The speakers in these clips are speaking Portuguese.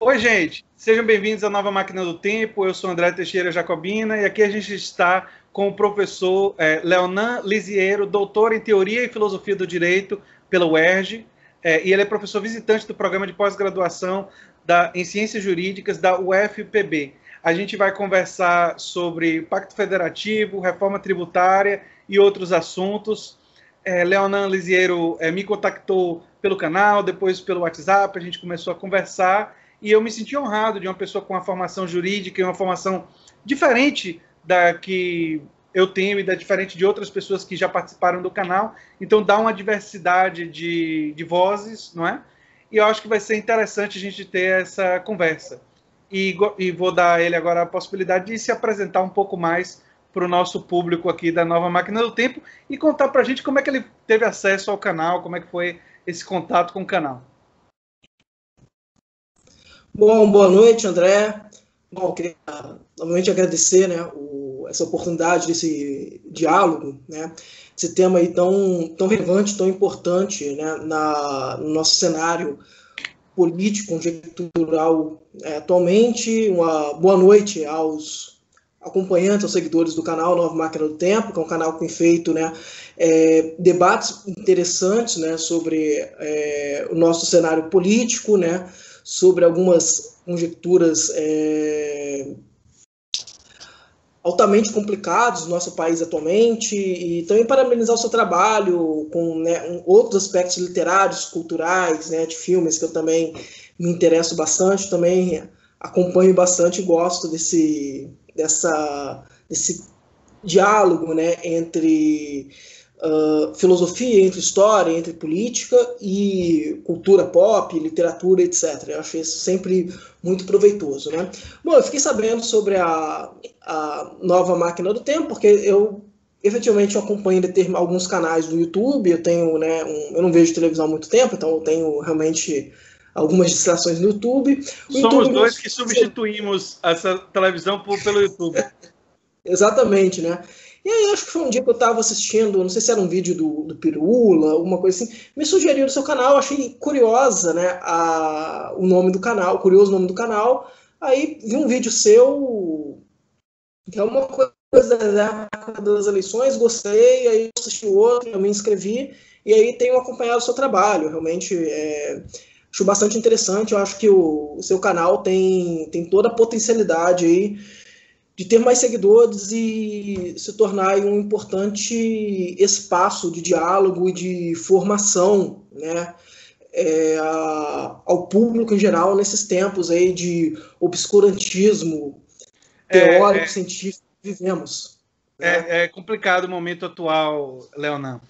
Oi, gente, sejam bem-vindos à Nova Máquina do Tempo. Eu sou André Teixeira Jacobina e aqui a gente está com o professor Leonan Lisiero, doutor em Teoria e Filosofia do Direito pela UERJ, e ele é professor visitante do programa de pós-graduação em Ciências Jurídicas da UFPB. A gente vai conversar sobre Pacto Federativo, reforma tributária e outros assuntos. Leonan Lisiero me contactou pelo canal, depois pelo WhatsApp, a gente começou a conversar e eu me senti honrado de uma pessoa com uma formação jurídica e uma formação diferente da que eu tenho e da diferente de outras pessoas que já participaram do canal. Então dá uma diversidade de vozes, não é? E eu acho que vai ser interessante a gente ter essa conversa. E vou dar a ele agora a possibilidade de se apresentar um pouco mais para o nosso público aqui da Nova Máquina do Tempo e contar para a gente como é que ele teve acesso ao canal, como é que foi esse contato com o canal. Bom, boa noite, André. Bom, queria novamente agradecer, né, essa oportunidade desse diálogo, né, esse tema aí tão relevante, tão importante, né, no nosso cenário político, conjuntural atualmente. Uma boa noite aos acompanhantes, aos seguidores do canal Nova Máquina do Tempo, que é um canal que tem feito, né, debates interessantes, né, sobre o nosso cenário político, né, sobre algumas conjecturas altamente complicadas do nosso país atualmente, e também parabenizar o seu trabalho com, né, outros aspectos literários, culturais, né, de filmes, que eu também me interesso bastante, também acompanho bastante e gosto desse diálogo, né, entre filosofia, entre história, entre política e cultura pop, literatura, etc. Eu acho isso sempre muito proveitoso, né? Bom, eu fiquei sabendo sobre a Nova Máquina do Tempo, porque eu efetivamente acompanho alguns canais do YouTube. Eu tenho, né, eu não vejo televisão há muito tempo, então eu tenho realmente algumas distrações no YouTube. Somos dois que substituímos essa televisão pelo YouTube. Exatamente, né? E aí, acho que foi um dia que eu estava assistindo, não sei se era um vídeo do Pirula, alguma coisa assim, me sugeriu no seu canal, achei curiosa, né, o nome do canal, curioso o nome do canal. Aí vi um vídeo seu, que é uma coisa da época das eleições, gostei, aí assisti o outro, eu me inscrevi, e aí tenho acompanhado o seu trabalho. Realmente acho bastante interessante. Eu acho que o seu canal tem toda a potencialidade aí de ter mais seguidores e se tornar um importante espaço de diálogo e de formação, né, ao público em geral nesses tempos aí de obscurantismo teórico, científico que vivemos. Né? É complicado o momento atual, Leonan.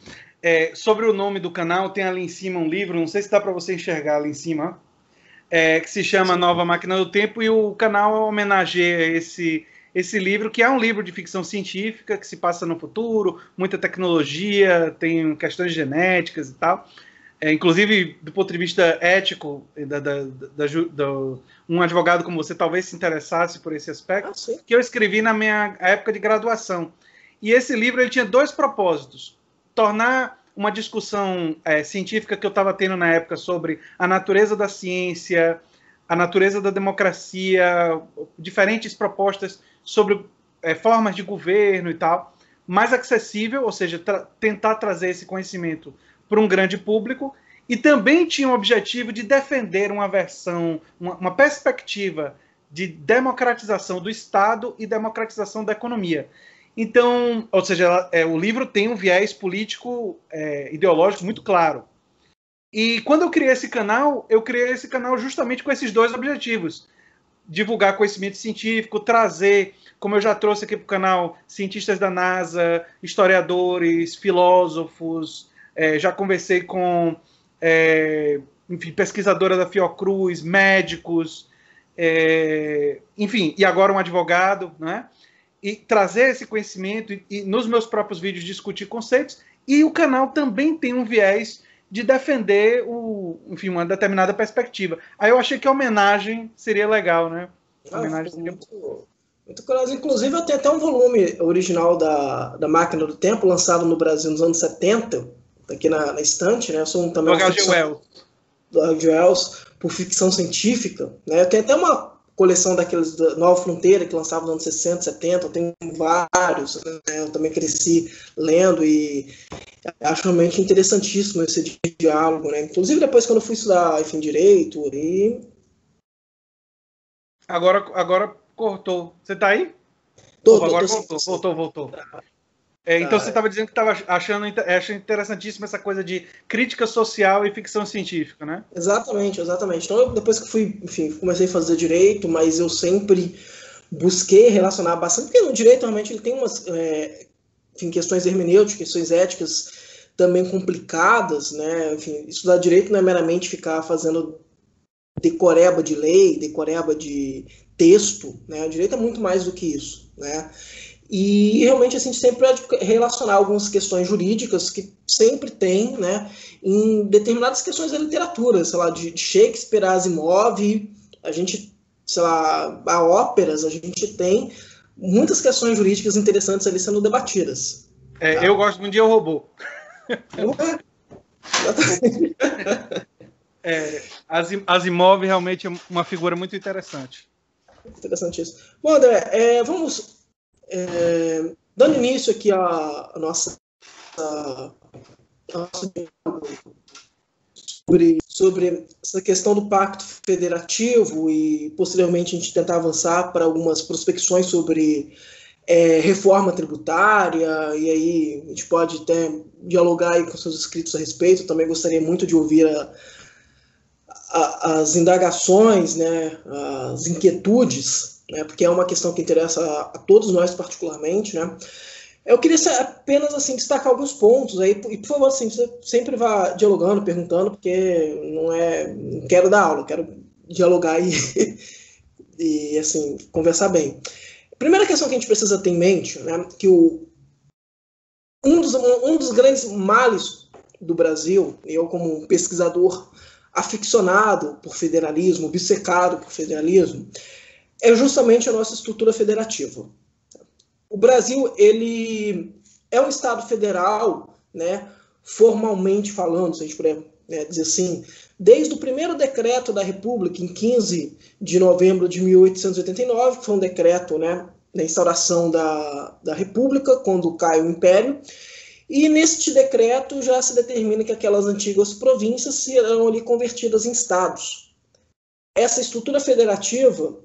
Sobre o nome do canal, tem ali em cima um livro, não sei se dá para você enxergar ali em cima, que se chama Sim. Nova Máquina do Tempo, e o canal homenageia esse livro, que é um livro de ficção científica, que se passa no futuro, muita tecnologia, tem questões genéticas e tal. Inclusive, do ponto de vista ético, um advogado como você talvez se interessasse por esse aspecto, que eu escrevi na minha época de graduação. E esse livro ele tinha dois propósitos: tornar uma discussão científica que eu estava tendo na época sobre a natureza da ciência, a natureza da democracia, diferentes propostas sobre formas de governo e tal, mais acessível, ou seja, tentar trazer esse conhecimento para um grande público, e também tinha o objetivo de defender uma versão, uma perspectiva de democratização do Estado e democratização da economia. Então, ou seja, o livro tem um viés político ideológico muito claro. E quando eu criei esse canal justamente com esses dois objetivos: divulgar conhecimento científico, trazer, como eu já trouxe aqui para o canal, cientistas da NASA, historiadores, filósofos, já conversei com, enfim, pesquisadora da Fiocruz, médicos, enfim, e agora um advogado, né? E trazer esse conhecimento e nos meus próprios vídeos discutir conceitos. E o canal também tem um viés de defender enfim, uma determinada perspectiva. Aí eu achei que a homenagem seria legal, né? A homenagem seria muito curioso. Inclusive, eu tenho até um volume original da Máquina do Tempo, lançado no Brasil nos anos 70, aqui na estante, né? Eu sou também do H.G. Wells. do H.G. Wells, por ficção científica, né? Tem até uma coleção daqueles da Nova Fronteira, que lançava nos anos 60, 70, eu tenho vários, né? Eu também cresci lendo e acho realmente interessantíssimo esse diálogo, né? Inclusive depois quando eu fui estudar, enfim, Direito, e... Agora cortou. Você tá aí? Agora voltou. Então você estava dizendo que estava achando interessantíssimo essa coisa de crítica social e ficção científica, né? Exatamente. Então, depois que fui, enfim, comecei a fazer direito, mas eu sempre busquei relacionar bastante, porque no direito realmente ele tem umas enfim, questões hermenêuticas, questões éticas também complicadas, né? Enfim, estudar direito não é meramente ficar fazendo decoreba de lei, decoreba de texto, né? O direito é muito mais do que isso, né? E realmente assim, a gente sempre pode relacionar algumas questões jurídicas que sempre tem, né, em determinadas questões da literatura, sei lá, de Shakespeare a Asimov, a gente, sei lá, a óperas, a gente tem muitas questões jurídicas interessantes ali sendo debatidas. Tá? Eu gosto muito de Eu, Robô. Asimov realmente é uma figura muito interessante. Interessante isso. Bom, André, vamos... dando início aqui a nossa sobre essa questão do pacto federativo e posteriormente a gente tentar avançar para algumas prospecções sobre reforma tributária, e aí a gente pode até dialogar aí com seus inscritos a respeito. Eu também gostaria muito de ouvir as indagações, né, as inquietudes, né, porque é uma questão que interessa a todos nós particularmente, né. Eu queria apenas assim destacar alguns pontos aí, e por favor, assim, você sempre vá dialogando, perguntando, porque não quero dar aula, quero dialogar e assim, conversar bem. A primeira questão que a gente precisa ter em mente, né, que um dos grandes males do Brasil, eu como pesquisador aficionado por federalismo, obcecado por federalismo, é justamente a nossa estrutura federativa. O Brasil, ele é um Estado federal, né, formalmente falando, se a gente puder dizer assim, desde o primeiro decreto da República, em 15 de novembro de 1889, que foi um decreto, né, da instauração da República, quando cai o Império, e neste decreto já se determina que aquelas antigas províncias serão ali convertidas em estados. Essa estrutura federativa,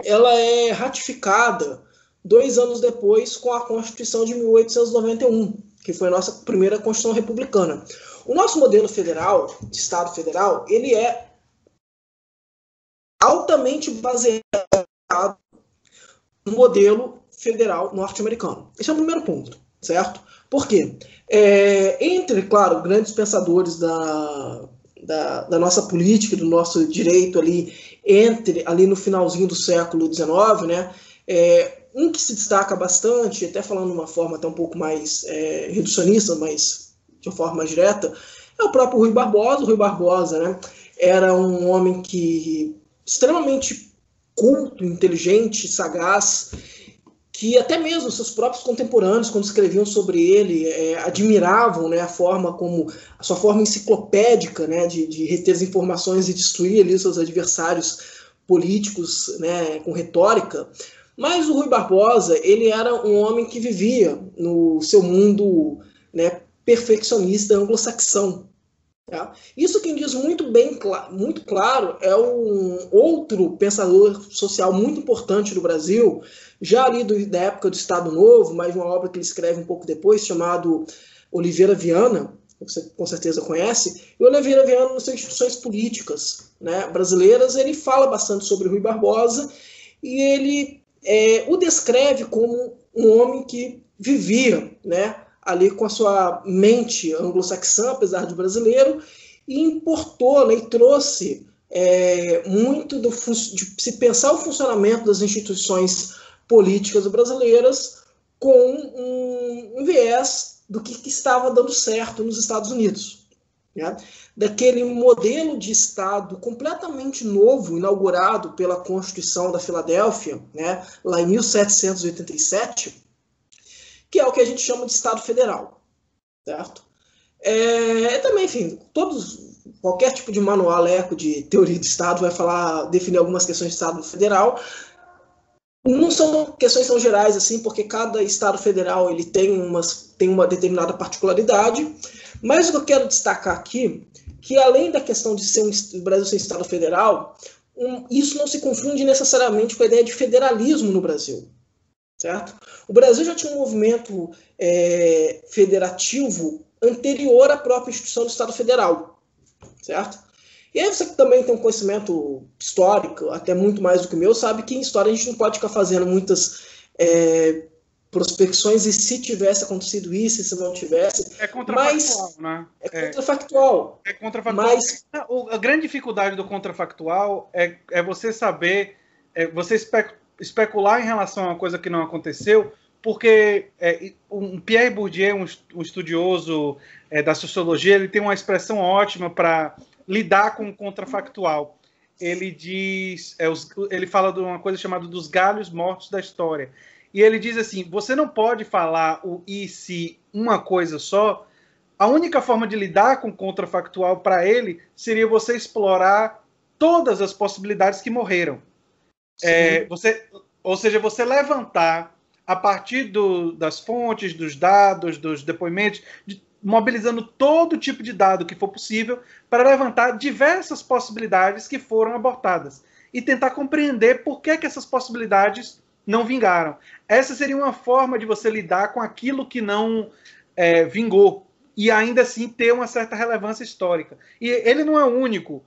ela é ratificada 2 anos depois com a Constituição de 1891, que foi a nossa primeira Constituição republicana. O nosso modelo federal, de Estado federal, ele é altamente baseado no modelo federal norte-americano. Esse é o primeiro ponto, certo? Por quê? Entre, claro, grandes pensadores da nossa política, do nosso direito ali no finalzinho do século XIX, né? Um que se destaca bastante, até falando de uma forma até um pouco mais reducionista, mas de uma forma mais direta, é o próprio Rui Barbosa. O Rui Barbosa, né, era um homem extremamente culto, inteligente, sagaz, que até mesmo seus próprios contemporâneos, quando escreviam sobre ele, admiravam, né, a sua forma enciclopédica, né, de reter as informações e destruir ali seus adversários políticos, né, com retórica. Mas o Rui Barbosa, ele era um homem que vivia no seu mundo, né, perfeccionista anglo-saxão. Tá? Isso quem diz muito claro é um outro pensador social muito importante do Brasil, já ali da época do Estado Novo, mas uma obra que ele escreve um pouco depois, chamado Oliveira Viana, que você com certeza conhece. E Oliveira Viana, nas suas instituições políticas, né, brasileiras, ele fala bastante sobre Rui Barbosa e ele o descreve como um homem que vivia, né, ali com a sua mente anglo-saxã, apesar de brasileiro, e importou, né, e trouxe muito de se pensar o funcionamento das instituições políticas brasileiras com um viés do que estava dando certo nos Estados Unidos. Né? Daquele modelo de Estado completamente novo, inaugurado pela Constituição da Filadélfia, né, lá em 1787, que é o que a gente chama de Estado Federal, certo? Também, enfim, todos qualquer tipo de manual eco de teoria do Estado vai falar, definir algumas questões de Estado federal. Não são questões tão gerais assim, porque cada Estado federal ele tem uma determinada particularidade, mas o que eu quero destacar aqui, que além da questão de ser o Brasil ser um Estado federal, isso não se confunde necessariamente com a ideia de federalismo no Brasil, certo? O Brasil já tinha um movimento federativo anterior à própria instituição do Estado federal, certo? E aí você que também tem um conhecimento histórico, até muito mais do que o meu, sabe que em história a gente não pode ficar fazendo muitas prospecções e se tivesse acontecido isso, e se não tivesse. É contrafactual, né? É contrafactual. É contrafactual. Mas a grande dificuldade do contrafactual é você saber, você especular em relação a uma coisa que não aconteceu, porque Pierre Bourdieu, um estudioso da sociologia, ele tem uma expressão ótima para lidar com o contrafactual. Ele diz, ele fala de uma coisa chamada dos galhos mortos da história. E ele diz assim, você não pode falar o e se uma coisa só. A única forma de lidar com o contrafactual para ele seria você explorar todas as possibilidades que morreram. Ou seja, você levantar a partir das fontes, dos dados, dos depoimentos, mobilizando todo tipo de dado que for possível para levantar diversas possibilidades que foram abortadas e tentar compreender por que essas possibilidades não vingaram. Essa seria uma forma de você lidar com aquilo que não vingou e ainda assim ter uma certa relevância histórica. E ele não é o único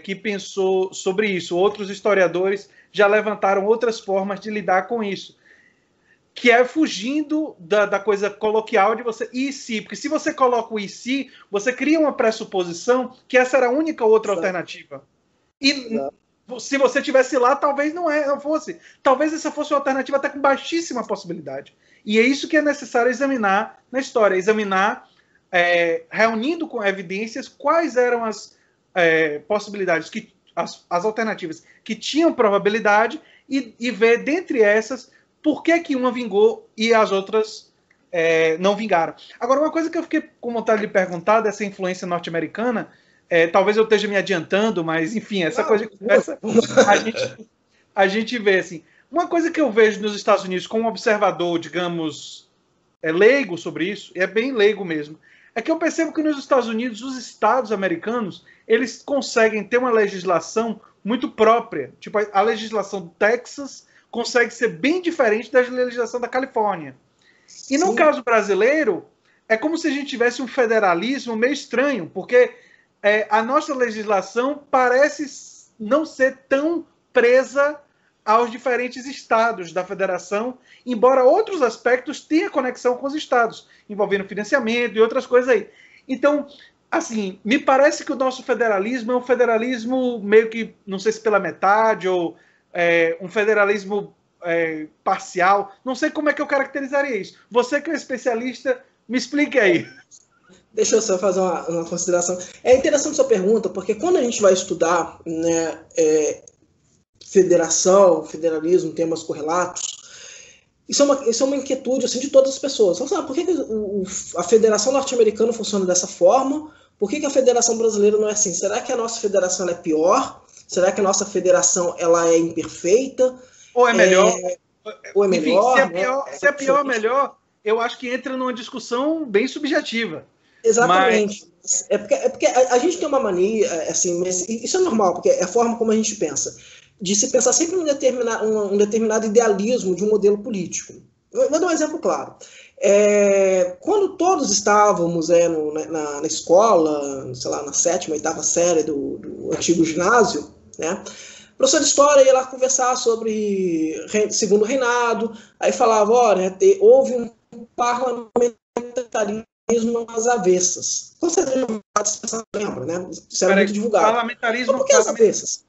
que pensou sobre isso. Outros historiadores já levantaram outras formas de lidar com isso, que é fugindo da coisa coloquial de você e se, porque se você coloca o e se, você cria uma pressuposição que essa era a única outra alternativa. E se você tivesse lá, talvez não fosse. Talvez essa fosse uma alternativa até com baixíssima possibilidade. E é isso que é necessário examinar na história, examinar, reunindo com evidências, quais eram as possibilidades, as alternativas que tinham probabilidade e ver dentre essas por que uma vingou e as outras não vingaram. Agora, uma coisa que eu fiquei com vontade de perguntar dessa influência norte-americana, talvez eu esteja me adiantando, mas, enfim, essa coisa de conversa, a gente vê, assim, uma coisa que eu vejo nos Estados Unidos como observador, digamos, leigo sobre isso, e é bem leigo mesmo, é que eu percebo que nos Estados Unidos, os estados americanos, eles conseguem ter uma legislação muito própria. Tipo, a legislação do Texas consegue ser bem diferente da legislação da Califórnia. E no caso brasileiro, é como se a gente tivesse um federalismo meio estranho, porque a nossa legislação parece não ser tão presa aos diferentes estados da federação, embora outros aspectos tenham conexão com os estados, envolvendo financiamento e outras coisas aí. Então, assim, me parece que o nosso federalismo é um federalismo meio que, não sei se pela metade, ou um federalismo parcial. Não sei como é que eu caracterizaria isso. Você que é especialista, me explique aí. Deixa eu só fazer uma consideração. É interessante sua pergunta, porque quando a gente vai estudar, né, federação, federalismo, temas correlatos, isso é uma inquietude assim, de todas as pessoas. Então, por que a federação norte-americana funciona dessa forma? Por que a federação brasileira não é assim? Será que a nossa federação é pior? Será que a nossa federação ela é imperfeita? Ou é melhor? Ou é melhor? Enfim, se é pior ou melhor, eu acho que entra numa discussão bem subjetiva. Exatamente. Mas... É porque a gente tem uma mania, assim, mas isso é normal, porque é a forma como a gente pensa, de se pensar sempre um determinado idealismo de um modelo político. Vou dar um exemplo claro. Quando todos estávamos na escola, sei lá, na 7ª, 8ª série do antigo ginásio, né, o professor de história ia lá conversar sobre segundo reinado, aí falava, olha, houve um parlamentarismo às avessas. Com certeza você lembra, né? Isso era muito divulgado. Parlamentarismo, por que às avessas?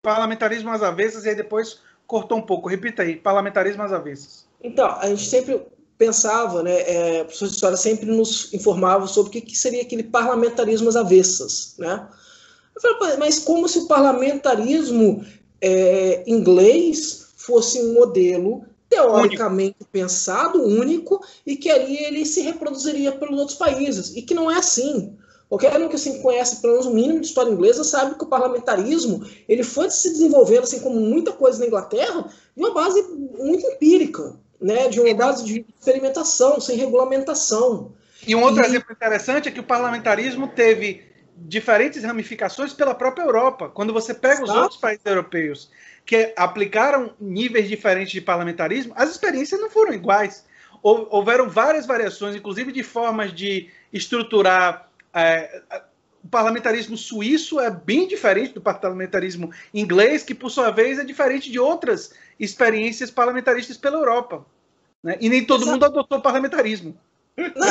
Parlamentarismo às avessas, e aí depois cortou um pouco. Repita aí, parlamentarismo às avessas. Então, a gente sempre pensava, né, o professor de história sempre nos informava sobre o que seria aquele parlamentarismo às avessas, né? Eu falei, mas como se o parlamentarismo inglês fosse um modelo teoricamente pensado, único, e que ali ele se reproduziria pelos outros países, e que não é assim. Qualquer um que assim, conhece pelo menos o mínimo de história inglesa sabe que o parlamentarismo ele foi se desenvolvendo, assim como muita coisa na Inglaterra, de uma base muito empírica, né? De uma base de experimentação, sem regulamentação. E um outro exemplo interessante é que o parlamentarismo teve diferentes ramificações pela própria Europa. Quando você pega os outros países europeus que aplicaram níveis diferentes de parlamentarismo, as experiências não foram iguais. Houveram várias variações, inclusive de formas de estruturar. O parlamentarismo suíço é bem diferente do parlamentarismo inglês, que, por sua vez, é diferente de outras experiências parlamentaristas pela Europa. Né? E nem todo mundo adotou o parlamentarismo. Não,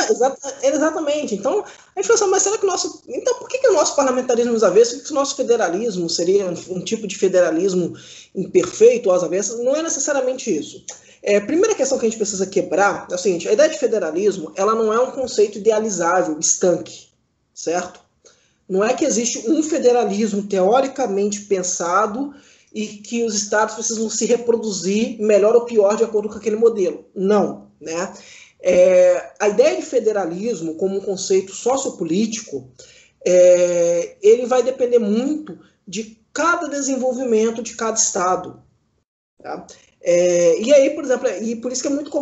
exatamente. Então, a gente pensa, mas será que o nosso. Então, por que o nosso parlamentarismo às avessas, que o nosso federalismo seria um tipo de federalismo imperfeito às avessas? Não é necessariamente isso. A primeira questão que a gente precisa quebrar é o seguinte: a ideia de federalismo ela não é um conceito idealizável, estanque, certo? Não é que existe um federalismo teoricamente pensado e que os estados precisam se reproduzir melhor ou pior de acordo com aquele modelo. Não, né? A ideia de federalismo como um conceito sociopolítico, ele vai depender muito de cada desenvolvimento de cada estado. Tá? E aí, por exemplo, e por isso que é muito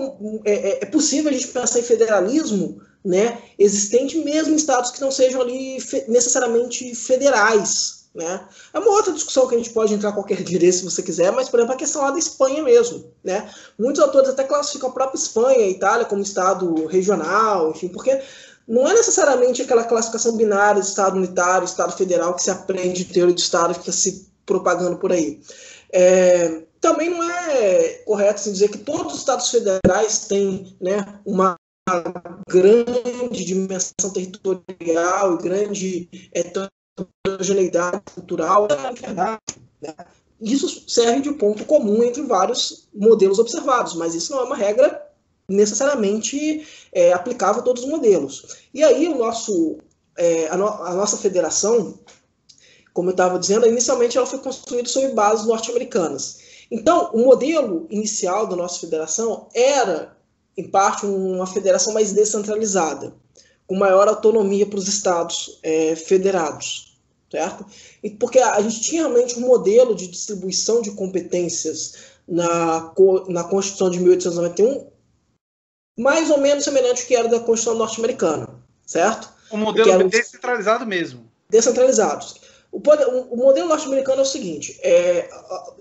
é possível a gente pensar em federalismo, né, existente mesmo em estados que não sejam ali necessariamente federais. Né? É uma outra discussão que a gente pode entrar qualquer dia se você quiser, mas, por exemplo, a questão lá da Espanha mesmo. Né? Muitos autores até classificam a própria Espanha e Itália como estado regional, enfim, porque não é necessariamente aquela classificação binária de estado unitário, estado federal que se aprende em teoria de estado que está se propagando por aí. Também não é correto assim, dizer que todos os estados federais têm, né, uma grande dimensão territorial e grande heterogeneidade cultural. Né? Isso serve de ponto comum entre vários modelos observados, mas isso não é uma regra necessariamente aplicável a todos os modelos. E aí a nossa federação, como eu estava dizendo, inicialmente ela foi construída sobre bases norte-americanas. Então, o modelo inicial da nossa federação era, em parte, uma federação mais descentralizada, com maior autonomia para os estados federados, certo? E porque a gente tinha realmente um modelo de distribuição de competências na Constituição de 1891, mais ou menos semelhante ao que era da Constituição norte-americana, certo? Um modelo descentralizado mesmo. Descentralizados. O modelo norte-americano é o seguinte,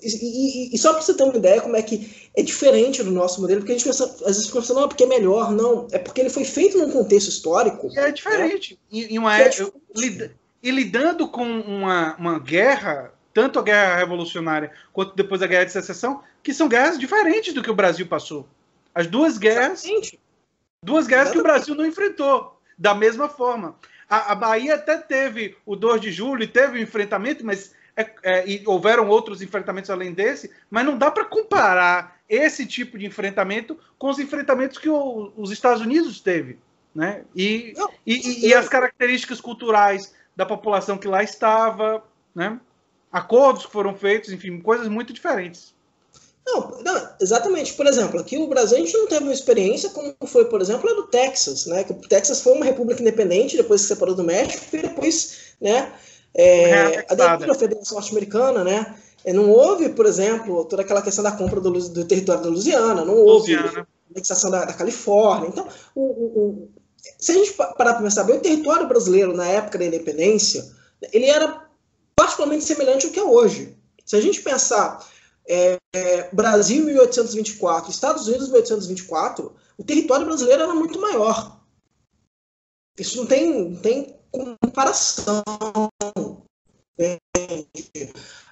e só para você ter uma ideia como é que é diferente do nosso modelo, porque a gente pensa, às vezes pensa, não, porque é melhor, não, é porque ele foi feito num contexto histórico. E é diferente. Né? E lidando com uma guerra, tanto a guerra revolucionária quanto depois a guerra de secessão, que são guerras diferentes do que o Brasil passou. As duas guerras, que o Brasil não enfrentou da mesma forma. A Bahia até teve o 2 de julho e teve um enfrentamento, mas e houveram outros enfrentamentos além desse, mas não dá para comparar esse tipo de enfrentamento com os enfrentamentos que os Estados Unidos teve. Né? E as características culturais da população que lá estava, né? Acordos que foram feitos, enfim, coisas muito diferentes. Não, exatamente. Por exemplo, aqui no Brasil a gente não teve uma experiência como foi, por exemplo, a do Texas, né? Que o Texas foi uma república independente depois que se separou do México e depois, né? A Federação Norte-Americana, né? Não houve, por exemplo, toda aquela questão da compra do território da Louisiana, não houve anexação da Califórnia. Então, se a gente parar para pensar bem, o território brasileiro na época da independência, ele era particularmente semelhante ao que é hoje. Se a gente pensar Brasil 1824, Estados Unidos 1824, o território brasileiro era muito maior. Isso não tem comparação.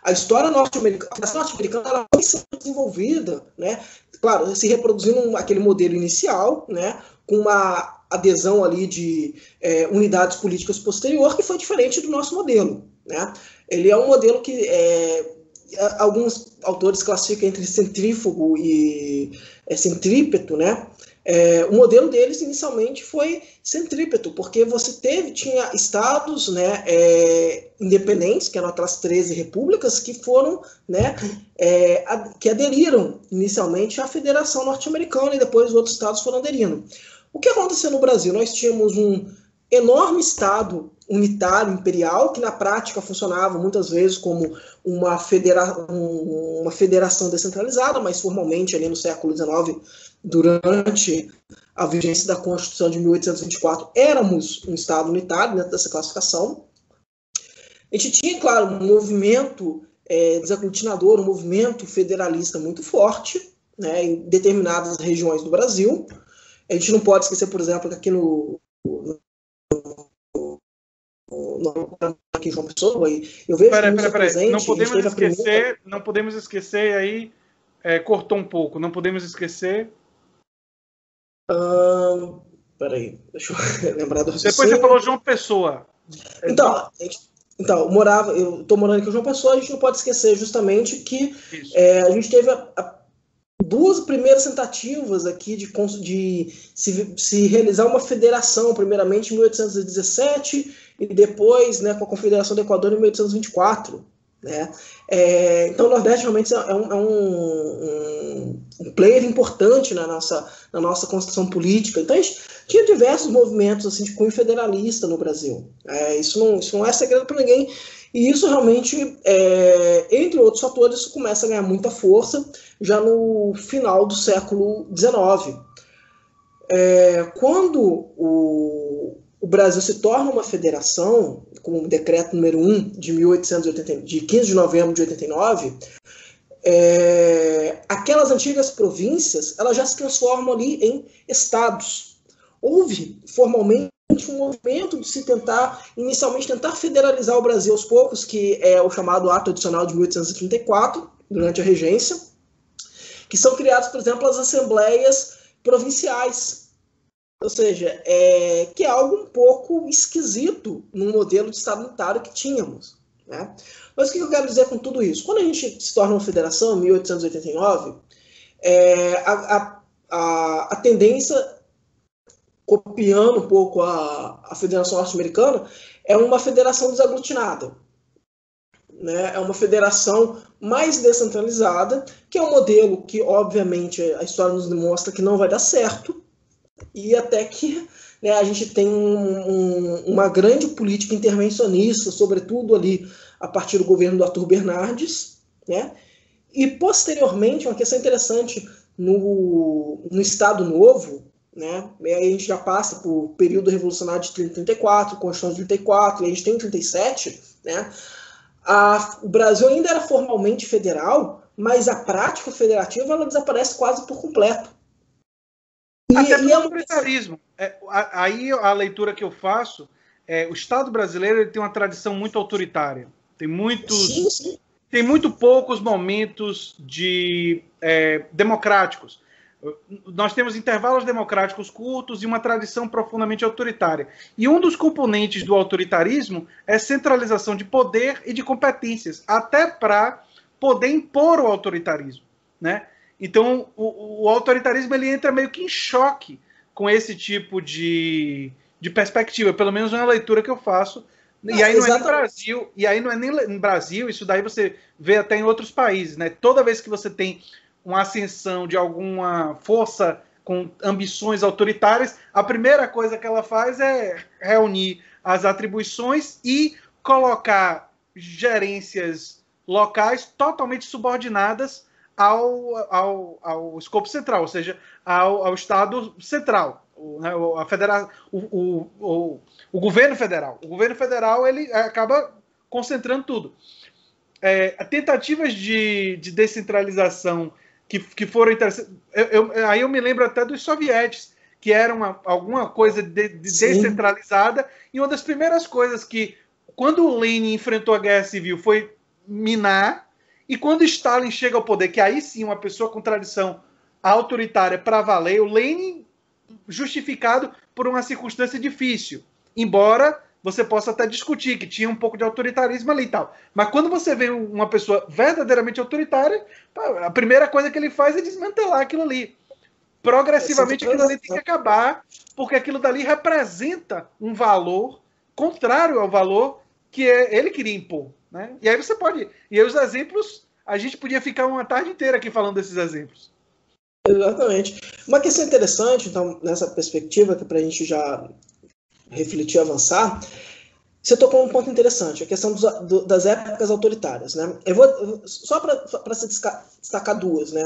A história norte-americana ela foi sendo desenvolvida, né? Claro, se reproduzindo aquele modelo inicial, né? Com uma adesão ali de unidades políticas posterior, que foi diferente do nosso modelo. Né? Ele é um modelo que alguns autores classificam entre centrífugo e centrípeto, né? O modelo deles inicialmente foi centrípeto, porque você tinha estados, né, independentes, que eram aquelas 13 repúblicas, que foram, né, que aderiram inicialmente à Federação Norte-Americana e depois os outros estados foram aderindo. O que aconteceu no Brasil? Nós tínhamos um enorme estado unitário, imperial, que na prática funcionava muitas vezes como uma federação descentralizada, mas formalmente ali no século XIX, durante a vigência da Constituição de 1824, éramos um Estado unitário dentro dessa classificação. A gente tinha, claro, um movimento desaglutinador, um movimento federalista muito forte, né, em determinadas regiões do Brasil. A gente não pode esquecer, por exemplo, que aqui aqui em João Pessoa, eu vejo presente, não podemos esquecer, aí cortou um pouco, não podemos esquecer. Peraí, deixa eu lembrar do raciocínio. Depois você falou João Pessoa. Então, eu estou morando aqui em João Pessoa, a gente não pode esquecer justamente que a gente teve duas primeiras tentativas aqui de se realizar uma federação, primeiramente em 1817 e depois, né, com a Confederação do Equador em 1824. Né? Então o Nordeste realmente é um player importante na nossa construção política. Então a gente tinha diversos movimentos assim, de cunho federalista no Brasil. Isso não é segredo para ninguém. E isso realmente, entre outros fatores, isso começa a ganhar muita força já no final do século XIX. Quando o Brasil se torna uma federação, com o decreto número 1 de 15 de novembro de 89, aquelas antigas províncias elas já se transformam ali em estados. Houve formalmente um movimento de se inicialmente tentar federalizar o Brasil aos poucos, que é o chamado Ato Adicional de 1834, durante a regência, que são criadas, por exemplo, as assembleias provinciais. Ou seja, que é algo um pouco esquisito no modelo de Estado unitário que tínhamos. Né? Mas o que eu quero dizer com tudo isso? Quando a gente se torna uma federação, em 1889, a tendência, copiando um pouco a Federação Norte-Americana, é uma federação desaglutinada. Né? É uma federação mais descentralizada, que é um modelo que, obviamente, a história nos demonstra que não vai dar certo, e até que, né, a gente tem uma grande política intervencionista, sobretudo ali a partir do governo do Arthur Bernardes, né? E posteriormente, uma questão interessante, no Estado Novo, né? E aí a gente já passa por período revolucionário de 34, Constituição de 34, e a gente tem 37, né? O Brasil ainda era formalmente federal, mas a prática federativa ela desaparece quase por completo. Até pelo autoritarismo. Aí a leitura que eu faço o Estado brasileiro ele tem uma tradição muito autoritária. Tem muito poucos momentos democráticos. Nós temos intervalos democráticos curtos e uma tradição profundamente autoritária. E um dos componentes do autoritarismo é centralização de poder e de competências, até para poder impor o autoritarismo, né? Então, o autoritarismo ele entra meio que em choque com esse tipo de perspectiva, pelo menos é uma leitura que eu faço. E aí não é nem Brasil, no Brasil, isso daí você vê até em outros países, né? Toda vez que você tem uma ascensão de alguma força com ambições autoritárias, a primeira coisa que ela faz é reunir as atribuições e colocar gerências locais totalmente subordinadas ao escopo central, ou seja, ao Estado central, o governo federal. O governo federal ele acaba concentrando tudo. Tentativas de descentralização que foram interessantes. Aí eu me lembro até dos sovietes, que eram alguma coisa descentralizada, e uma das primeiras coisas que, quando o Lenin enfrentou a guerra civil, foi minar. E quando Stalin chega ao poder, que aí sim uma pessoa com tradição autoritária para valer, o Lenin justificado por uma circunstância difícil, embora você possa até discutir que tinha um pouco de autoritarismo ali e tal. Mas quando você vê uma pessoa verdadeiramente autoritária, a primeira coisa que ele faz é desmantelar aquilo ali. Progressivamente aquilo ali tem que acabar, porque aquilo dali representa um valor contrário ao valor que ele queria impor. Né? E aí você pode... E aí os exemplos... A gente podia ficar uma tarde inteira aqui falando desses exemplos. Exatamente. Uma questão interessante, então, nessa perspectiva, que para a gente já refletir e avançar, Você tocou um ponto interessante, a questão das épocas autoritárias, né? Só para se destacar duas, né?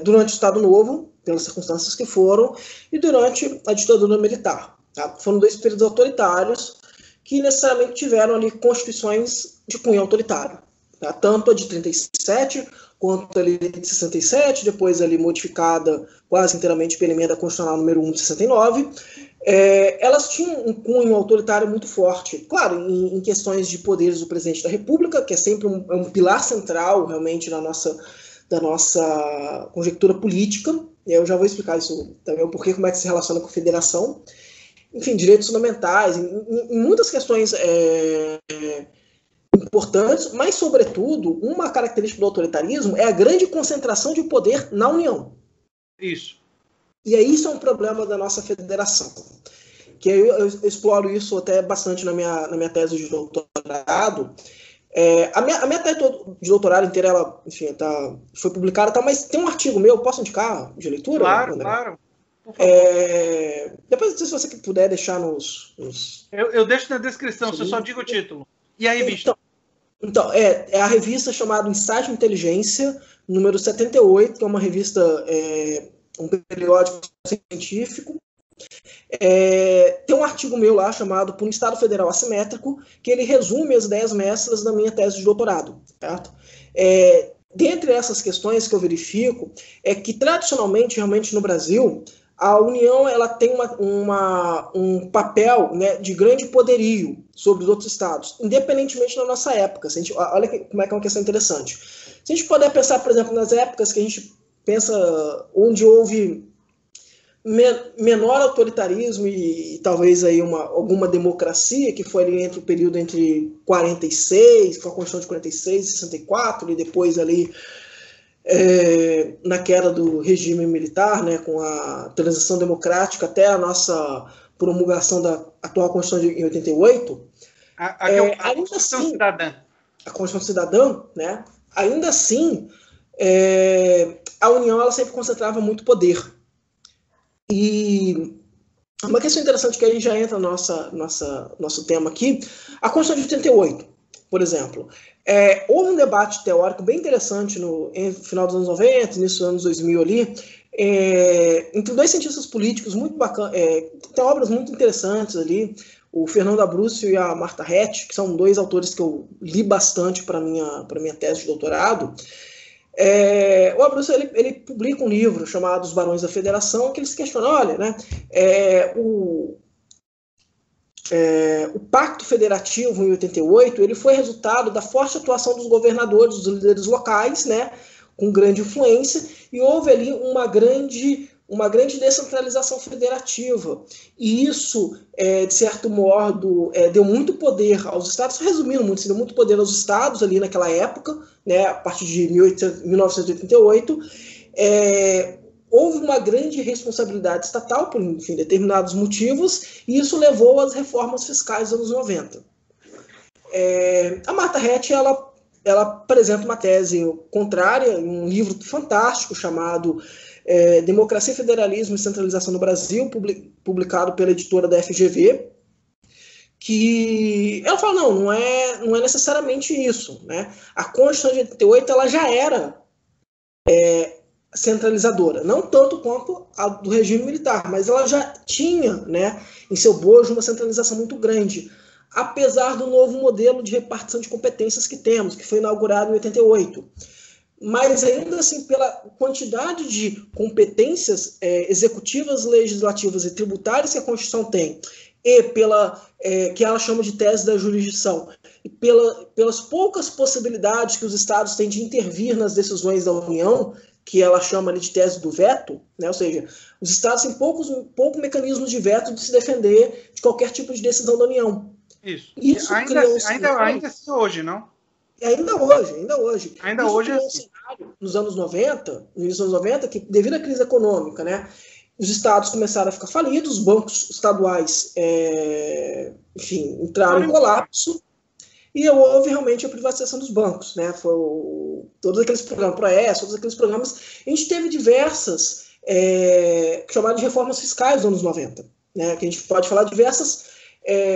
Durante o Estado Novo, pelas circunstâncias que foram, e durante a ditadura militar. Tá? Foram 2 períodos autoritários que necessariamente tiveram ali constituições de cunho autoritário. Tá? Tanto a de 37 quanto a de 67, depois ali modificada quase inteiramente pela emenda constitucional número 1 de 69, elas tinham um cunho autoritário muito forte. Claro, em questões de poderes do presidente da República, que é sempre um pilar central realmente da nossa conjectura política, e eu já vou explicar isso também, o porquê, como é que se relaciona com a federação. Enfim, direitos fundamentais, em muitas questões importantes, mas, sobretudo, uma característica do autoritarismo é a grande concentração de poder na União. Isso. E aí isso é um problema da nossa federação. Que eu exploro isso até bastante na minha tese de doutorado. A minha tese de doutorado inteira, ela, enfim, foi publicada, mas tem um artigo meu, posso indicar de leitura? Claro, André? Claro. Depois, se você puder deixar nos... Eu deixo na descrição, você só diga o título. E a revista? Então, é a revista chamada Insight de Inteligência, número 78, que é uma revista, um periódico científico. Tem um artigo meu lá chamado Por um Estado Federal Assimétrico, que ele resume as ideias mestras da minha tese de doutorado. Certo? Dentre essas questões que eu verifico, é que tradicionalmente, realmente no Brasil, a União ela tem um papel, né, de grande poderio sobre os outros estados, independentemente da nossa época. Olha como é que é uma questão interessante. Se a gente puder pensar, por exemplo, nas épocas que a gente pensa onde houve menor autoritarismo e talvez aí alguma democracia, que foi ali entre o período entre 46, com a Constituição de 46 e 64, e depois ali na queda do regime militar, né, com a transição democrática até a nossa promulgação da atual Constituição de 88, a Constituição assim, Cidadã. A Constituição Cidadã, né, ainda assim, a União ela sempre concentrava muito poder. E uma questão interessante que aí já entra no nosso tema aqui, a Constituição de 88, por exemplo. Houve um debate teórico bem interessante no final dos anos 90, início dos anos 2000 ali, entre 2 cientistas políticos muito bacanas, tem obras muito interessantes ali, o Fernando Abruzzo e a Marta Hett, que são 2 autores que eu li bastante para minha tese de doutorado. O Abruzzo ele publica um livro chamado Os Barões da Federação, que eles questionam, olha, né, o Pacto Federativo em 88 ele foi resultado da forte atuação dos governadores, dos líderes locais, né, com grande influência, e houve ali uma grande descentralização federativa. E isso, de certo modo, deu muito poder aos estados, resumindo muito, deu muito poder aos estados ali naquela época, né, a partir de 1988, houve uma grande responsabilidade estatal por, enfim, determinados motivos, e isso levou às reformas fiscais dos anos 90. A Marta Hett, ela apresenta uma tese contrária, um livro fantástico chamado Democracia, Federalismo e Centralização no Brasil, publicado pela editora da FGV, que ela fala, não é necessariamente isso, né? A Constituição de 88 ela já era centralizadora, não tanto quanto a do regime militar, mas ela já tinha, né, em seu bojo uma centralização muito grande, apesar do novo modelo de repartição de competências que temos, que foi inaugurado em 88. Mas ainda assim, pela quantidade de competências executivas, legislativas e tributárias que a Constituição tem, e pela que ela chama de tese da jurisdição, e pelas poucas possibilidades que os estados têm de intervir nas decisões da União, que ela chama ali de tese do veto, né? Ou seja, os estados têm poucos mecanismos de veto de se defender de qualquer tipo de decisão da União. Isso ainda assim hoje, não? Ainda hoje. Ainda hoje é assim. Nos anos 90, no início dos anos 90, que devido à crise econômica, né, os estados começaram a ficar falidos, os bancos estaduais, enfim, entraram em colapso, e houve realmente a privatização dos bancos, né, todos aqueles programas, PROES, todos aqueles programas, a gente teve diversas, chamadas de reformas fiscais nos anos 90, né, que a gente pode falar diversas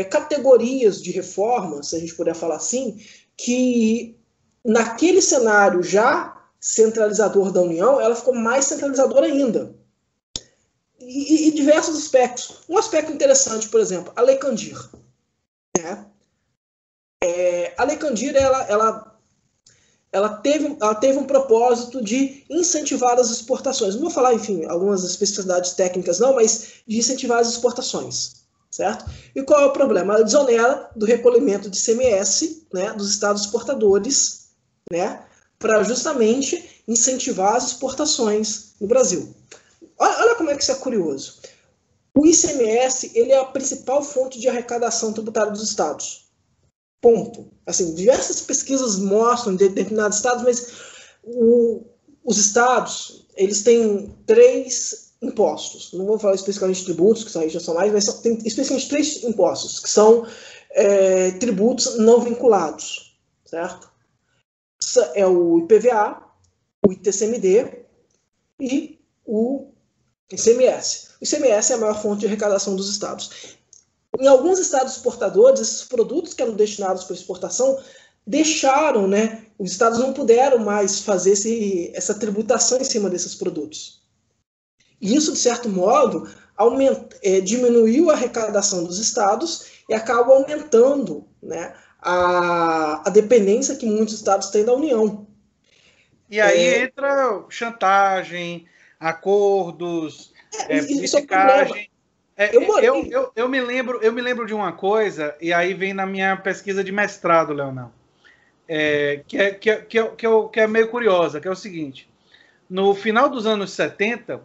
categorias de reforma, se a gente puder falar assim, que naquele cenário já centralizador da União, ela ficou mais centralizadora ainda. E diversos aspectos. Um aspecto interessante, por exemplo, a Lei Candir. Né? A Lei Candir, ela teve um propósito de incentivar as exportações. Não vou falar, enfim, algumas especificidades técnicas não, mas de incentivar as exportações. Certo? E qual é o problema? Ela desonera do recolhimento de ICMS, né, dos estados exportadores, né, para justamente incentivar as exportações no Brasil. Olha como é que isso é curioso. O ICMS ele é a principal fonte de arrecadação tributária dos estados. Ponto. Assim, diversas pesquisas mostram de determinados estados, mas os estados eles têm 3 impostos. Não vou falar especificamente de tributos, que já são mais, mas tem especificamente 3 impostos, que são tributos não vinculados. Certo? É o IPVA, o ITCMD e o ICMS. O ICMS é a maior fonte de arrecadação dos estados. Em alguns estados exportadores, esses produtos que eram destinados para exportação deixaram, né? Os estados não puderam mais fazer essa tributação em cima desses produtos. E isso, de certo modo, diminuiu a arrecadação dos estados e acaba aumentando, né, a dependência que muitos estados têm da União. E aí entra chantagem, acordos, politicagem. Eu me lembro de uma coisa, e aí vem na minha pesquisa de mestrado, Leonel, que é meio curiosa, que é o seguinte: no final dos anos 70,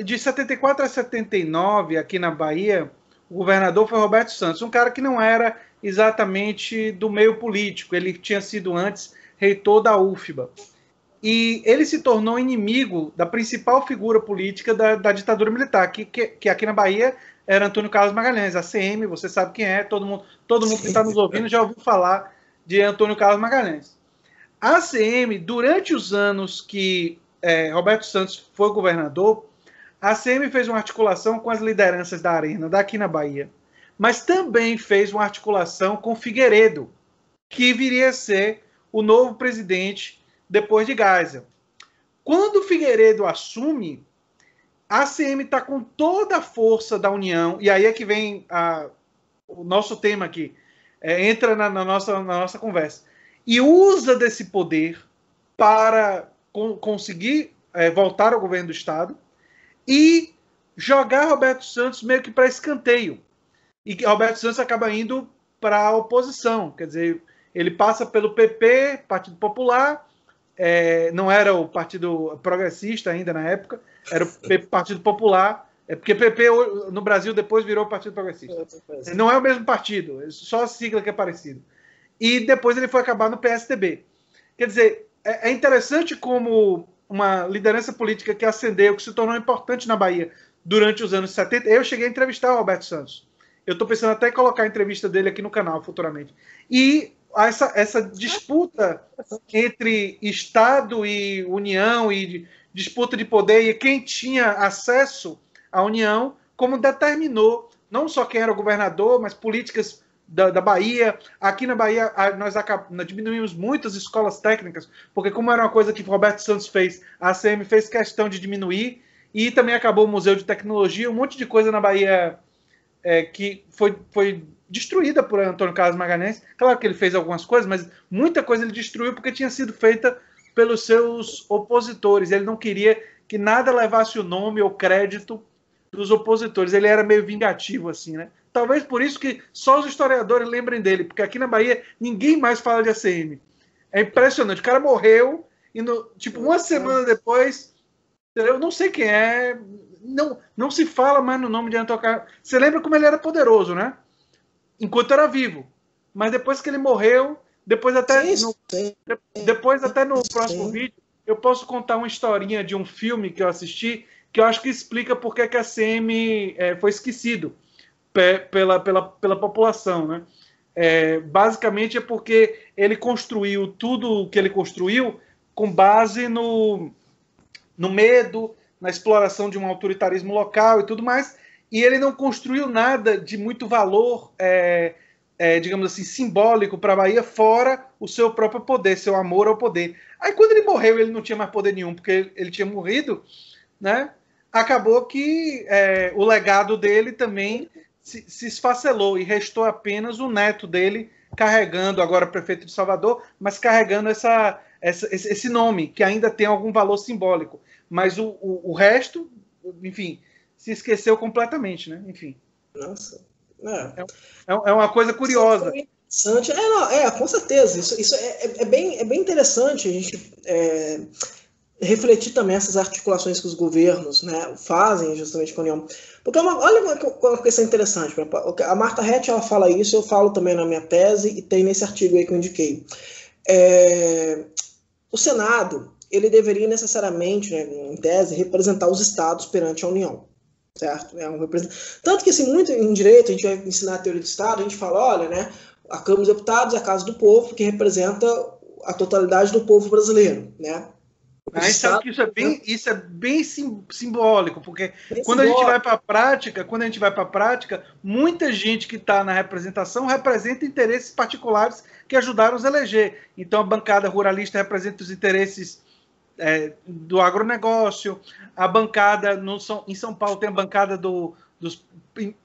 de 74 a 79, aqui na Bahia, o governador foi Roberto Santos, um cara que não era exatamente do meio político, ele tinha sido antes reitor da UFBA. E ele se tornou inimigo da principal figura política da ditadura militar, que aqui na Bahia era Antônio Carlos Magalhães, ACM, você sabe quem é, todo mundo que está nos ouvindo já ouviu falar de Antônio Carlos Magalhães. A ACM, durante os anos que Roberto Santos foi governador, a ACM fez uma articulação com as lideranças da Arena, daqui na Bahia, mas também fez uma articulação com Figueiredo, que viria a ser o novo presidente depois de Geisel. Quando o Figueiredo assume, a ACM está com toda a força da União, e aí é que vem o nosso tema aqui, entra na nossa conversa, e usa desse poder para conseguir voltar ao governo do Estado e jogar Roberto Santos meio que para escanteio. E que Roberto Santos acaba indo para a oposição, quer dizer, ele passa pelo PP, Partido Popular, não era o Partido Progressista ainda na época, era o Partido Popular, porque PP no Brasil depois virou o Partido Progressista. Não é o mesmo partido, só a sigla que é parecida. E depois ele foi acabar no PSDB. Quer dizer, é interessante como uma liderança política que ascendeu, que se tornou importante na Bahia durante os anos 70. Eu cheguei a entrevistar o Roberto Santos. Eu estou pensando até em colocar a entrevista dele aqui no canal futuramente. E essa disputa entre Estado e União e disputa de poder e quem tinha acesso à União, como determinou não só quem era o governador, mas políticas da Bahia. Aqui na Bahia nós diminuímos muitas escolas técnicas, porque como era uma coisa que Roberto Santos fez, a ACM fez questão de diminuir, e também acabou o Museu de Tecnologia, um monte de coisa na Bahia que foi destruída por Antônio Carlos Magalhães. Claro que ele fez algumas coisas, mas muita coisa ele destruiu porque tinha sido feita pelos seus opositores. Ele não queria que nada levasse o nome ou crédito dos opositores. Ele era meio vingativo, assim, né? Talvez por isso que só os historiadores lembrem dele, porque aqui na Bahia ninguém mais fala de ACM. É impressionante. O cara morreu e, uma semana depois, eu não sei quem é, não se fala mais no nome de Antônio Carlos. Você lembra como ele era poderoso, né? Enquanto era vivo. Mas depois que ele morreu, depois até no próximo vídeo, eu posso contar uma historinha de um filme que eu assisti, que eu acho que explica por que a ACM foi esquecido pela população, né? Basicamente é porque ele construiu tudo o que ele construiu com base no medo, na exploração de um autoritarismo local e tudo mais, e ele não construiu nada de muito valor, digamos assim, simbólico para a Bahia, fora o seu próprio poder, seu amor ao poder. Aí quando ele morreu, ele não tinha mais poder nenhum, porque ele tinha morrido, né? Acabou que o legado dele também se esfacelou e restou apenas o neto dele carregando, agora prefeito de Salvador, mas carregando esse nome, que ainda tem algum valor simbólico. Mas o resto, enfim, se esqueceu completamente, né? Enfim. Nossa. É uma coisa curiosa. Interessante. Com certeza. Isso é bem interessante a gente refletir também essas articulações que os governos, né, fazem justamente com a União. Porque olha uma questão interessante. A Marta Hett, ela fala isso, eu falo também na minha tese, e tem nesse artigo aí que eu indiquei. O Senado, ele deveria necessariamente, né, em tese, representar os estados perante a União. Certo? Tanto que, assim, muito em direito, a gente vai ensinar a teoria do Estado, a gente fala, olha, né, a Câmara dos Deputados é a Casa do Povo, que representa a totalidade do povo brasileiro, né? A gente sabe que isso é bem simbólico, porque quando a gente vai para a prática, muita gente que está na representação representa interesses particulares que ajudaram os a eleger. Então, a bancada ruralista representa os interesses do agronegócio, a bancada em São Paulo tem a bancada dos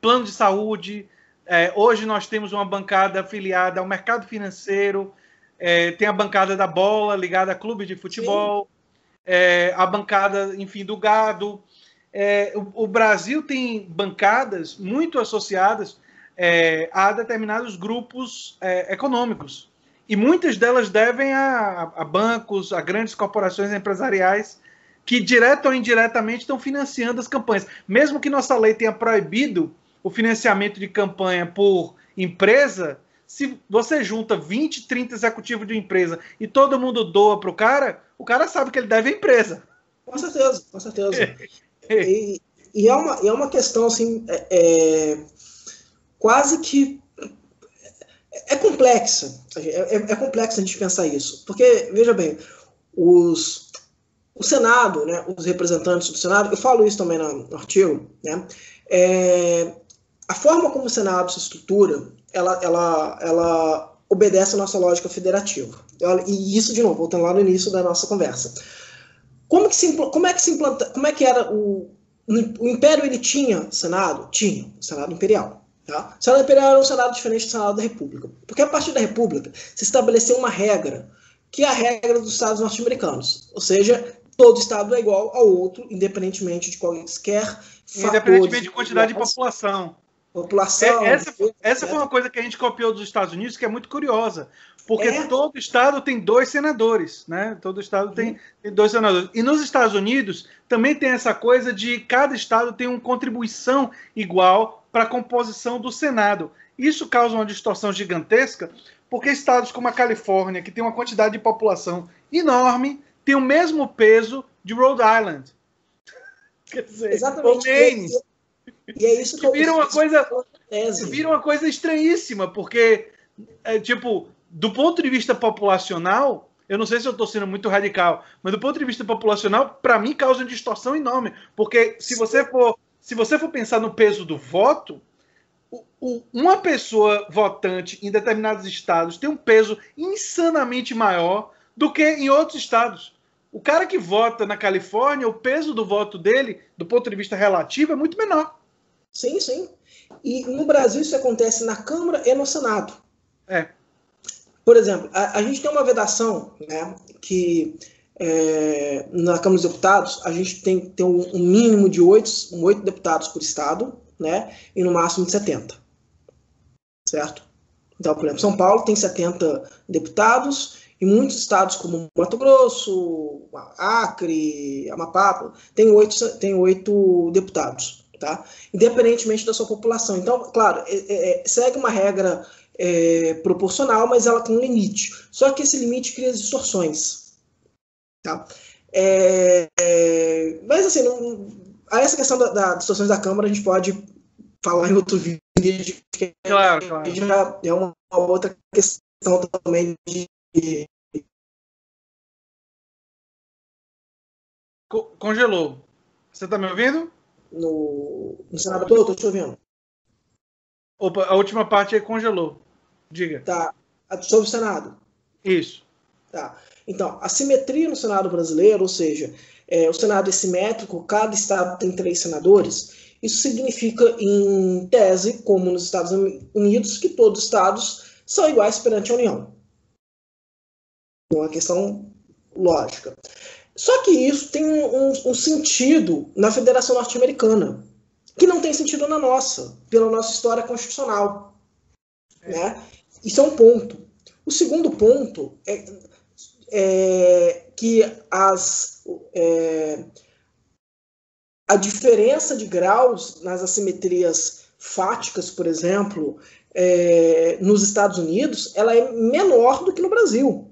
planos de saúde, hoje nós temos uma bancada afiliada ao mercado financeiro, tem a bancada da bola ligada a clube de futebol, a bancada, enfim, do gado. O Brasil tem bancadas muito associadas a determinados grupos econômicos. E muitas delas devem a bancos, a grandes corporações empresariais que, direto ou indiretamente, estão financiando as campanhas. Mesmo que nossa lei tenha proibido o financiamento de campanha por empresa, se você junta 20, 30 executivos de uma empresa e todo mundo doa para o cara sabe que ele deve à empresa. Com certeza, com certeza. E é uma questão, assim, quase que complexa. É complexo a gente pensar isso. Porque, veja bem, o Senado, né, os representantes do Senado, eu falo isso também no artigo, né, a forma como o Senado se estrutura, ela obedece a nossa lógica federativa. E isso, de novo, voltando lá no início da nossa conversa. Como é que se implanta? Como é que era o Império? Ele tinha Senado? Tinha, o Senado Imperial. Tá? O Senado Imperial era um Senado diferente do Senado da República. Porque a partir da República se estabeleceu uma regra, que é a regra dos Estados norte-americanos. Ou seja, todo Estado é igual ao outro, independentemente de quaisquer fatores. Independentemente de quantidade de população. Essa foi uma coisa que a gente copiou dos Estados Unidos, que é muito curiosa. Porque todo estado tem 2 senadores, né? Todo estado tem 2 senadores. E nos Estados Unidos também tem essa coisa de cada estado tem uma contribuição igual para a composição do Senado. Isso causa uma distorção gigantesca, porque estados como a Califórnia, que tem uma quantidade de população enorme, tem o mesmo peso de Rhode Island. Quer dizer, exatamente. E é isso que vira uma coisa estranhíssima, porque, tipo, do ponto de vista populacional, eu não sei se eu estou sendo muito radical, mas do ponto de vista populacional, para mim, causa uma distorção enorme. Porque se você for pensar no peso do voto, uma pessoa votante em determinados estados tem um peso insanamente maior do que em outros estados. O cara que vota na Califórnia, o peso do voto dele, do ponto de vista relativo, é muito menor. Sim, sim. E no Brasil isso acontece na Câmara e no Senado. Por exemplo, a gente tem uma vedação, né, que na Câmara dos Deputados a gente tem um mínimo de 8 deputados por estado, né, e no máximo de 70. Certo? Então, por exemplo, São Paulo tem 70 deputados e muitos estados como Mato Grosso, Acre, Amapá, tem 8 deputados. Tá? Independentemente da sua população. Então, claro, segue uma regra proporcional, mas ela tem um limite. Só que esse limite cria distorções. Tá? Mas, assim, essa questão das distorções da Câmara a gente pode falar em outro vídeo. Claro. Já é uma outra questão também de... Congelou. Você está me ouvindo? no Senado todo? Estou te ouvindo. Opa, a última parte aí congelou. Diga. Tá. Sobre o Senado. Isso. Tá. Então, a simetria no Senado brasileiro, ou seja, o Senado é simétrico, cada estado tem 3 senadores, isso significa, em tese, como nos Estados Unidos, que todos os estados são iguais perante a União. É uma questão lógica. Só que isso tem um sentido na Federação Norte-Americana, que não tem sentido na nossa, pela nossa história constitucional. Né? Isso é um ponto. O segundo ponto é que a diferença de graus nas assimetrias fáticas, por exemplo, nos Estados Unidos, ela é menor do que no Brasil.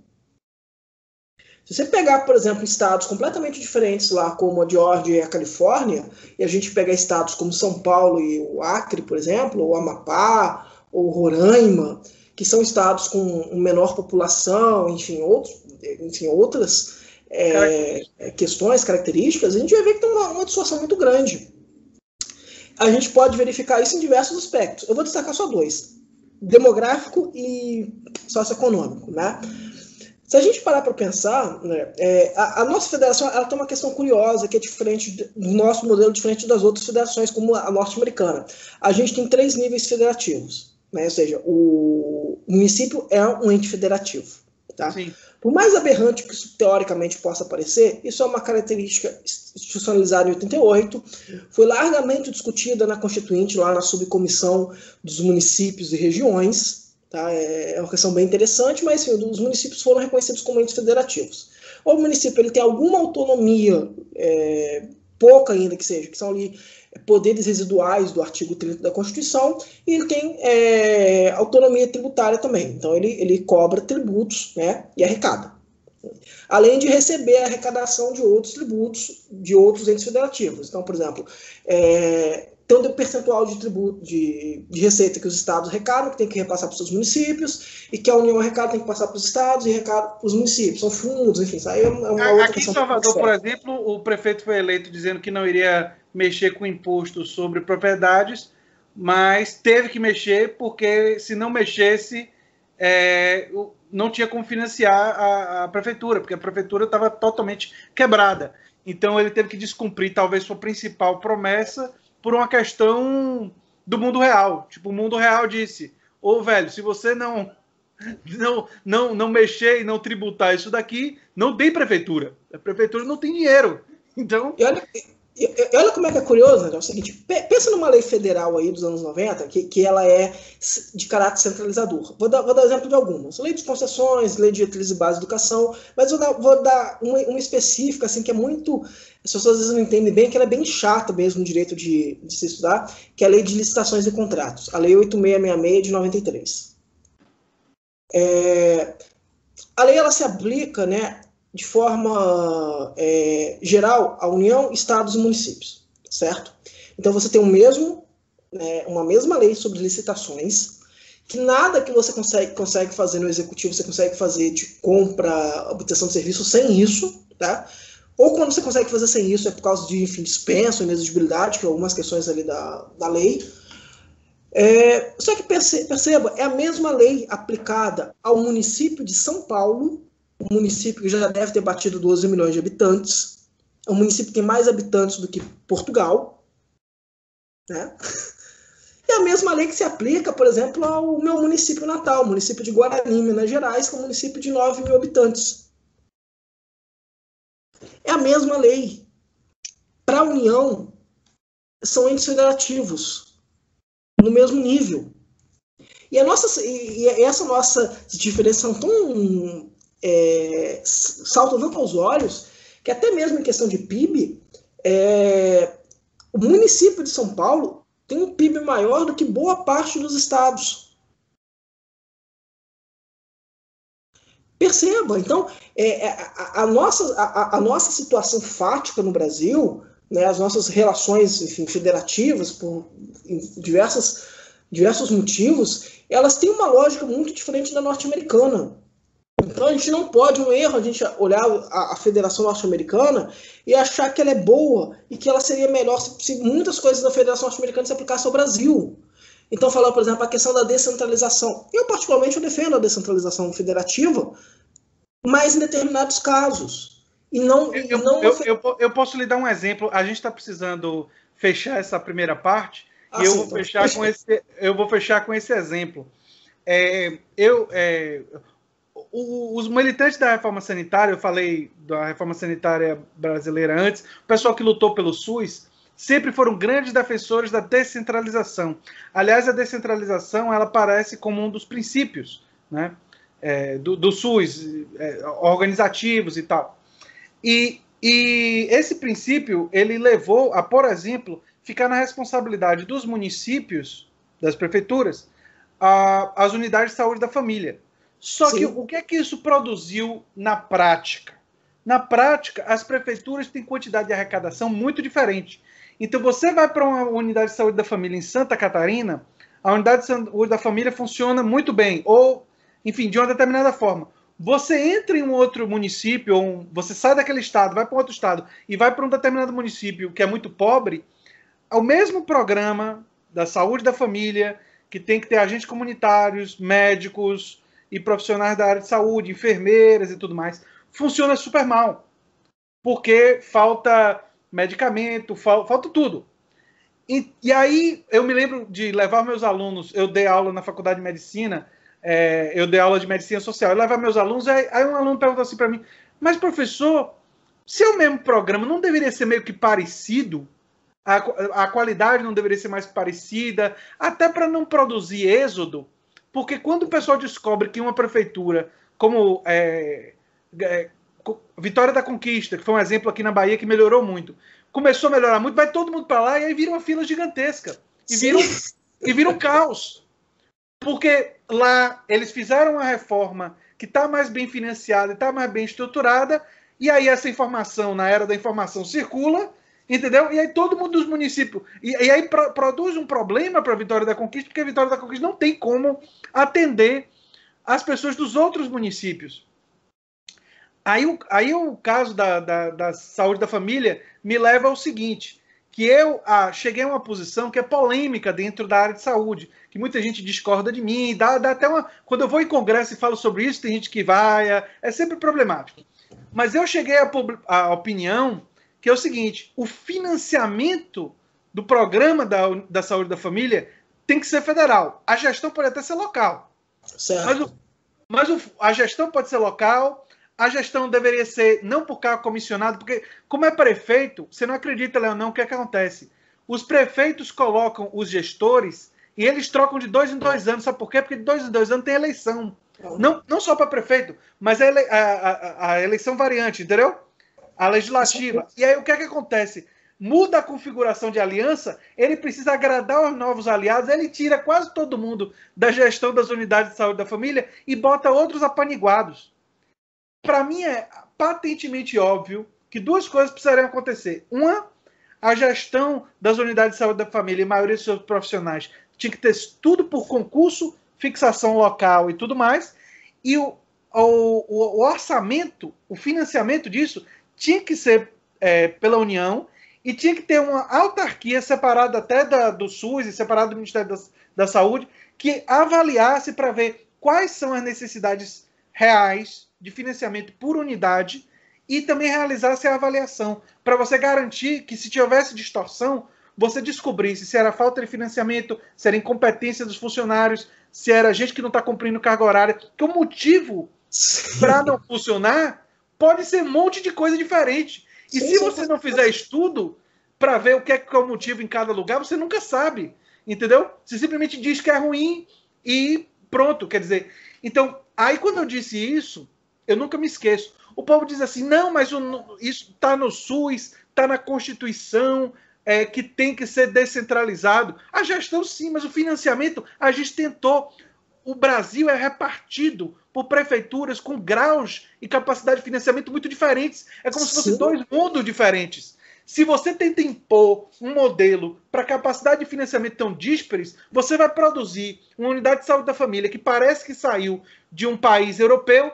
Se você pegar, por exemplo, estados completamente diferentes lá, como a Geórgia e a Califórnia, e a gente pegar estados como São Paulo e o Acre, por exemplo, ou Amapá, ou Roraima, que são estados com menor população, enfim, outras questões, características, a gente vai ver que tem uma distorção muito grande. A gente pode verificar isso em diversos aspectos. Eu vou destacar só 2. Demográfico e socioeconômico, né? Se a gente parar para pensar, né, a nossa federação ela tem uma questão curiosa, que é diferente do nosso modelo, diferente das outras federações, como a norte-americana. A gente tem 3 níveis federativos, né? Ou seja, o município é um ente federativo. Tá? Sim. Por mais aberrante que isso teoricamente possa parecer, isso é uma característica institucionalizada em 88, foi largamente discutida na Constituinte, lá na subcomissão dos municípios e regiões. Tá? É uma questão bem interessante, mas enfim, os municípios foram reconhecidos como entes federativos. O município ele tem alguma autonomia, pouca ainda que seja, que são ali poderes residuais do artigo 30 da Constituição, e ele tem autonomia tributária também. Então ele cobra tributos, né, e arrecada. Além de receber a arrecadação de outros tributos de outros entes federativos. Então, por exemplo, tem um percentual de tributo de receita que os estados arrecadam, que tem que repassar para os seus municípios, e que a União arrecada tem que passar para os estados e arrecada para os municípios. São fundos, enfim, isso aí é uma outra Aqui em Salvador, por exemplo, o prefeito foi eleito dizendo que não iria mexer com imposto sobre propriedades, mas teve que mexer porque, se não mexesse, não tinha como financiar a prefeitura, porque a prefeitura estava totalmente quebrada. Então ele teve que descumprir talvez sua principal promessa por uma questão do mundo real. Tipo, o mundo real disse: ô velho, se você não mexer e não tributar isso daqui, não tem prefeitura. A prefeitura não tem dinheiro. Então... E olha como é que é curioso, né? É o seguinte, pensa numa lei federal aí dos anos 90, que ela é de caráter centralizador. Vou dar exemplo de algumas. Lei de concessões, lei de diretrizes e base de educação, mas vou dar uma específica, assim, que é muito... As pessoas às vezes não entendem bem, que ela é bem chata mesmo no direito de se estudar, que é a lei de licitações e contratos, a lei 8666 de 93. A lei ela se aplica, né, de forma geral à União, estados e municípios, certo? Então você tem uma mesma lei sobre licitações, que nada que você consegue fazer no executivo, você consegue fazer de compra, obtenção de serviço sem isso, tá? Ou quando você consegue fazer sem isso é por causa de, enfim, dispensa, inexigibilidade, que é algumas questões ali da lei. Só que perceba, é a mesma lei aplicada ao município de São Paulo, um município que já deve ter batido 12 milhões de habitantes, é um município que tem mais habitantes do que Portugal, né? E a mesma lei que se aplica, por exemplo, ao meu município natal, o município de Guarani, Minas Gerais, que é um município de 9 mil habitantes. É a mesma lei. Para a União, são entes federativos, no mesmo nível. E essa nossa diferença tão... saltam tanto aos olhos, que até mesmo em questão de PIB, o município de São Paulo tem um PIB maior do que boa parte dos estados. Perceba, então, a nossa situação fática no Brasil, né, as nossas relações, enfim, federativas, por diversos motivos, elas têm uma lógica muito diferente da norte-americana. Então a gente não pode, um erro, a gente olhar a Federação Norte-Americana e achar que ela é boa e que ela seria melhor se muitas coisas da Federação Norte-Americana se aplicassem ao Brasil. Então, falando, por exemplo, a questão da descentralização. Eu, particularmente, eu defendo a descentralização federativa, mas em determinados casos. E não. Eu posso lhe dar um exemplo. A gente está precisando fechar essa primeira parte e eu vou fechar com esse exemplo. Os militantes da reforma sanitária, eu falei da reforma sanitária brasileira antes, o pessoal que lutou pelo SUS, sempre foram grandes defensores da descentralização. Aliás, a descentralização ela aparece como um dos princípios, né, do SUS, organizativos e tal. E esse princípio ele levou a, por exemplo, ficar na responsabilidade dos municípios, das prefeituras, as unidades de saúde da família. Só Sim. que o que é que isso produziu na prática? Na prática, as prefeituras têm quantidade de arrecadação muito diferente. Então, você vai para uma unidade de saúde da família em Santa Catarina, a unidade de saúde da família funciona muito bem, ou, enfim, de uma determinada forma. Você entra em um outro município, ou você sai daquele estado, vai para um outro estado, e vai para um determinado município que é muito pobre, o mesmo programa da saúde da família, que tem que ter agentes comunitários, médicos e profissionais da área de saúde, enfermeiras e tudo mais, funciona super mal, porque falta medicamento, falta tudo. E aí eu me lembro de levar meus alunos, eu dei aula na faculdade de medicina, eu dei aula de medicina social, eu levava meus alunos, aí um aluno perguntou assim para mim, mas professor, se é o mesmo programa, não deveria ser meio que parecido? A qualidade não deveria ser mais parecida, até para não produzir êxodo, porque quando o pessoal descobre que uma prefeitura, como Vitória da Conquista, que foi um exemplo aqui na Bahia que melhorou muito, começou a melhorar muito, vai todo mundo para lá e aí vira uma fila gigantesca. E vira um caos. Porque lá eles fizeram uma reforma que está mais bem financiada, está mais bem estruturada, e aí essa informação, na era da informação, circula, entendeu? E aí todo mundo dos municípios... E aí produz um problema para a Vitória da Conquista, porque a Vitória da Conquista não tem como atender as pessoas dos outros municípios. Aí o caso da saúde da família me leva ao seguinte, que eu cheguei a uma posição que é polêmica dentro da área de saúde, que muita gente discorda de mim, dá até uma... Quando eu vou em congresso e falo sobre isso, tem gente que vai, é sempre problemático. Mas eu cheguei à opinião que é o seguinte, o financiamento do programa da saúde da família tem que ser federal. A gestão pode até ser local. Certo. Mas a gestão pode ser local, a gestão deveria ser não por cargo comissionado, porque como é prefeito, você não acredita, Léo, não, o que acontece? Os prefeitos colocam os gestores e eles trocam de 2 em 2 anos. Sabe por quê? Porque de 2 em 2 anos tem eleição. Não só para prefeito, mas a eleição variante, entendeu? A legislativa. E aí o que acontece? Muda a configuração de aliança, ele precisa agradar os novos aliados, ele tira quase todo mundo da gestão das unidades de saúde da família e bota outros apaniguados. Para mim é patentemente óbvio que 2 coisas precisariam acontecer. Uma, a gestão das unidades de saúde da família e a maioria dos seus profissionais tinha que ter tudo por concurso, fixação local e tudo mais. E o orçamento, o financiamento disso tinha que ser pela União e tinha que ter uma autarquia separada até do SUS e separada do Ministério da Saúde que avaliasse para ver quais são as necessidades reais de financiamento por unidade e também realizasse a avaliação para você garantir que se tivesse distorção, você descobrisse se era falta de financiamento, se era incompetência dos funcionários, se era gente que não está cumprindo carga horária, que o motivo para não funcionar pode ser um monte de coisa diferente. E se você não fizer estudo para ver o que é o motivo em cada lugar, você nunca sabe, entendeu? Você simplesmente diz que é ruim e pronto, quer dizer. Então, aí quando eu disse isso, eu nunca me esqueço. O povo diz assim, não, mas isso está no SUS, está na Constituição, que tem que ser descentralizado. A gestão sim, mas o financiamento a gente tentou. O Brasil é repartido por prefeituras com graus e capacidade de financiamento muito diferentes. É como se fossem 2 mundos diferentes. Se você tenta impor um modelo para capacidade de financiamento tão díspares, você vai produzir uma unidade de saúde da família que parece que saiu de um país europeu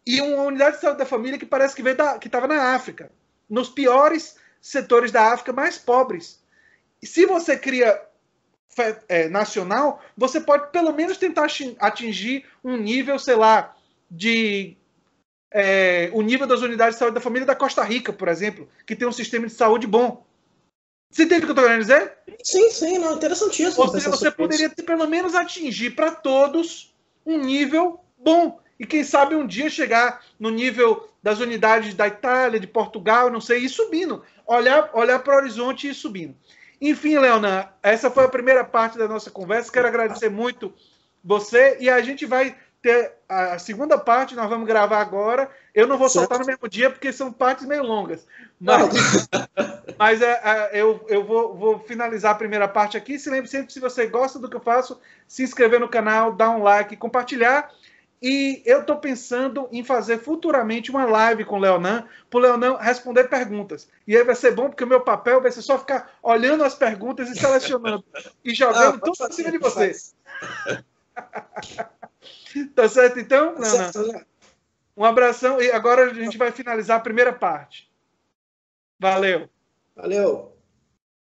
e uma unidade de saúde da família que parece que veio que estava na África, nos piores setores da África mais pobres. E se você cria nacional, você pode pelo menos tentar atingir um nível, sei lá, o nível das unidades de saúde da família da Costa Rica, por exemplo, que tem um sistema de saúde bom. Você entende o que eu estou querendo dizer? Sim, não, interessantíssimo. Ou seja, você poderia pelo menos atingir para todos um nível bom. E quem sabe um dia chegar no nível das unidades da Itália, de Portugal, não sei, e subindo. Olhar para o horizonte e ir subindo. Enfim, Leonan, essa foi a primeira parte da nossa conversa. Quero agradecer muito você. E a gente vai ter a segunda parte, nós vamos gravar agora. Eu não vou soltar no mesmo dia, porque são partes meio longas. Mas eu vou finalizar a primeira parte aqui. Se lembre sempre, se você gosta do que eu faço, se inscrever no canal, dar um like, compartilhar. E eu estou pensando em fazer futuramente uma live com o Leonan, para o Leonan responder perguntas. E aí vai ser bom, porque o meu papel vai ser só ficar olhando as perguntas e selecionando. E jogando tudo em cima de você. Tá certo, então, Leonan? Um abração. E agora a gente vai finalizar a primeira parte. Valeu. Valeu.